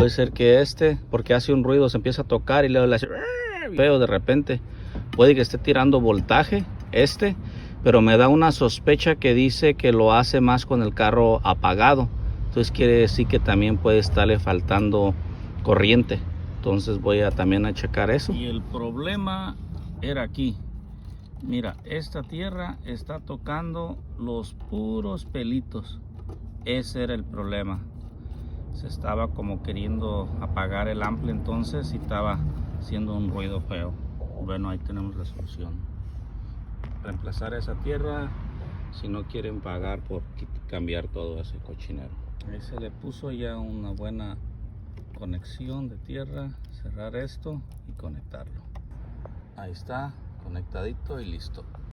Puede ser que porque hace un ruido, se empieza a tocar y luego le hace feo de repente. Puede que esté tirando voltaje pero me da una sospecha que dice que lo hace más con el carro apagado. Entonces quiere decir que también puede estarle faltando corriente. Entonces voy también a checar eso. Y el problema era aquí. Mira, esta tierra está tocando los puros pelitos. Ese era el problema. Se estaba como queriendo apagar el ampli entonces y estaba haciendo un ruido feo. Bueno, ahí tenemos la solución. Reemplazar esa tierra si no quieren pagar por cambiar todo ese cochinero. Ahí se le puso ya una buena conexión de tierra. Cerrar esto y conectarlo. Ahí está, conectadito y listo.